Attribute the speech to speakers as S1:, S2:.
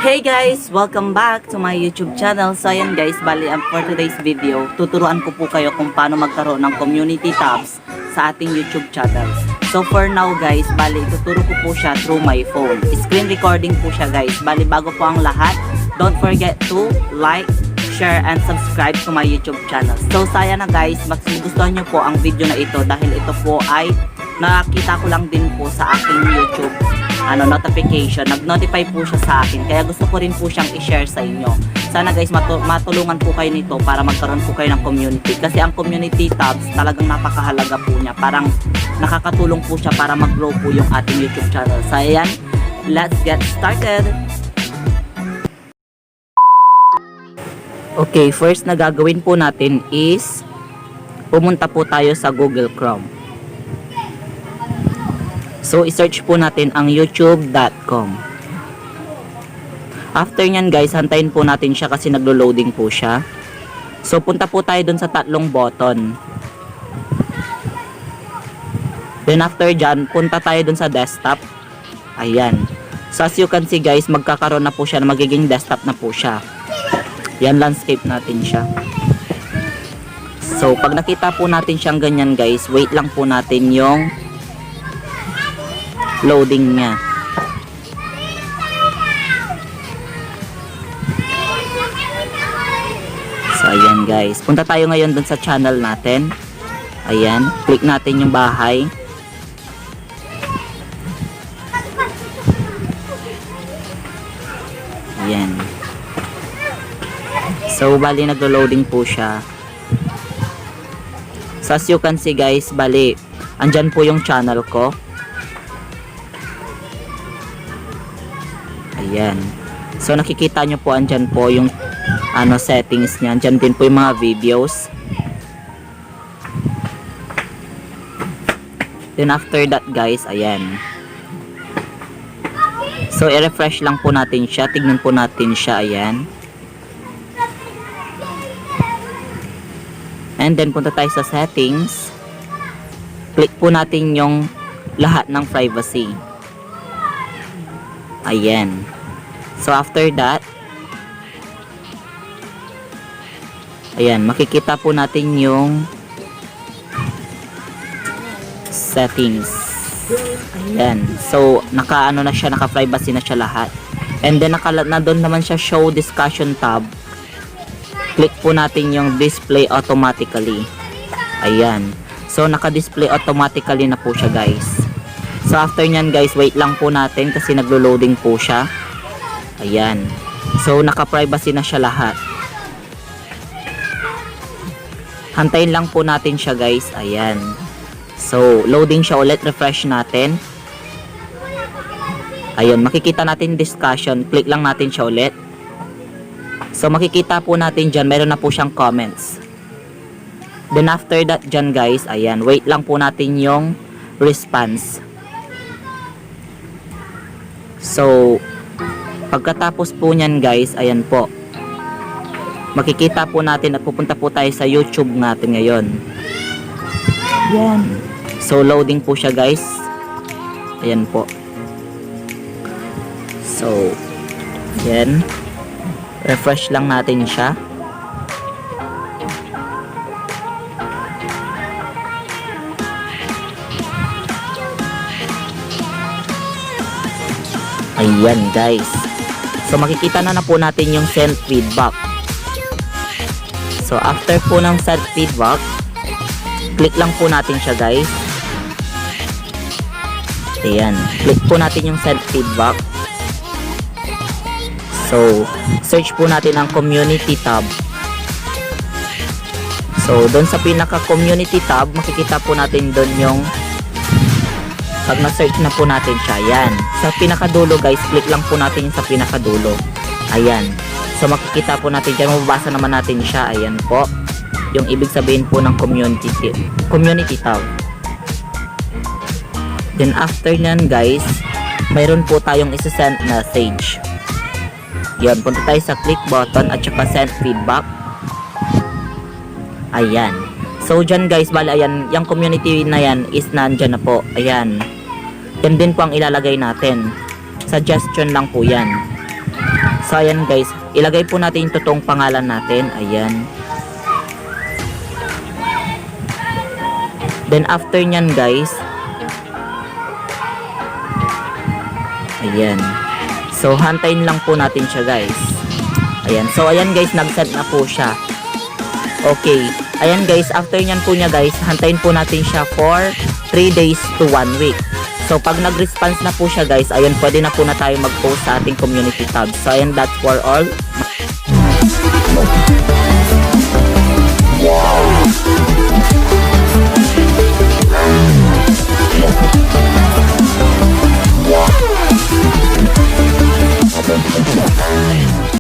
S1: Hey guys! Welcome back to my YouTube channel. So ayan guys, bali for today's video, tuturuan ko po kayo kung paano magkaroon ng community tabs sa ating YouTube channels. So for now guys, bali tuturo ko po siya through my phone. Screen recording po siya guys. Bali bago po ang lahat, don't forget to like, share, and subscribe to my YouTube channel. So saya na guys, gustuhan nyo po ang video na ito dahil ito po ay nakita ko lang din po sa aking YouTube notification. Nag-notify po siya sa akin. Kaya gusto ko rin po siyang i-share sa inyo. Sana guys matulungan po kayo nito para magkaroon po kayo ng community. Kasi ang community tabs talagang napakahalaga po niya. Parang nakakatulong po siya para mag-grow po yung ating YouTube channel. So ayan, let's get started! Okay, first na gagawin po natin is pumunta po tayo sa Google Chrome. So, i-search po natin ang youtube.com. After nyan guys, hantayin po natin siya kasi naglo-loading po siya. So, punta po tayo dun sa tatlong button. Then after dyan, punta tayo dun sa desktop. Ayan. So, as you can see guys, magkakaroon na po siya, magiging desktop na po siya. Yan, landscape natin siya. So, pag nakita po natin siyang ganyan guys, wait lang po natin yung loading niya. So ayan guys, punta tayo ngayon dun sa channel natin. Ayan, click natin yung bahay. Ayan. So bali naglo-loading po siya. So as you can see guys, bali andyan po yung channel ko. Ayan. So nakikita nyo po andyan po yung settings niya. Andyan din po yung mga videos. Then after that guys, ayan. So i-refresh lang po natin siya. Tignan po natin siya. Ayan. And then punta tayo sa settings. Click po natin yung lahat ng privacy. Ayan. So after that, ayan, makikita po natin yung settings. Ayan. So naka-ano na siya, naka-privacy na siya lahat. And then na doon naman siya show discussion tab. Click po natin yung display automatically. Ayan. So naka-display automatically na po siya guys. So after nyan guys, wait lang po natin kasi naglo-loading po siya. Ayan. So naka-privacy na siya lahat. Hantayin lang po natin siya guys. Ayan. So loading siya ulit. Refresh natin. Ayan. Makikita natin discussion. Click lang natin siya ulit. So makikita po natin dyan. Meron na po siyang comments. Then after that dyan guys. Ayan. Wait lang po natin yung response. So pagkatapos po nyan guys, ayan po, makikita po natin at pupunta po tayo sa YouTube natin ngayon. Yan. So loading po siya guys. Ayan po. So yan, refresh lang natin siya. Ayan guys. So makikita na po natin yung send feedback. So after po ng send feedback, click lang po natin siya guys. Ayan. Click po natin yung send feedback. So search po natin ang community tab. So doon sa pinaka community tab, makikita po natin doon yung pag na-search na po natin siya, yan. Sa pinakadulo guys, click lang po natin yung sa pinakadulo. Ayan. So makikita po natin dyan, mababasa naman natin siya. Ayan po. Yung ibig sabihin po ng community tab. Then after nyan guys, mayroon po tayong isa-send message. Yan, punta tayo sa click button at saka send feedback. Ayan. So dyan guys, bali ayan, yung community na yan is nandyan na po. Ayan. Yan din po ang ilalagay natin. Suggestion lang po yan. So ayan guys, ilagay po natin yung totoong pangalan natin. Ayan. Then after nyan guys, ayan. So hantayin lang po natin siya guys. Ayan. So ayan guys, nag-send na po siya. Okay. Ayan guys, after nyan po niya guys, hantayin po natin siya for 3 days to 1 week. So pag nag-response na po siya guys, ayun, pwede na po na tayo mag-post sa ating community tab. So ayan, that's for all.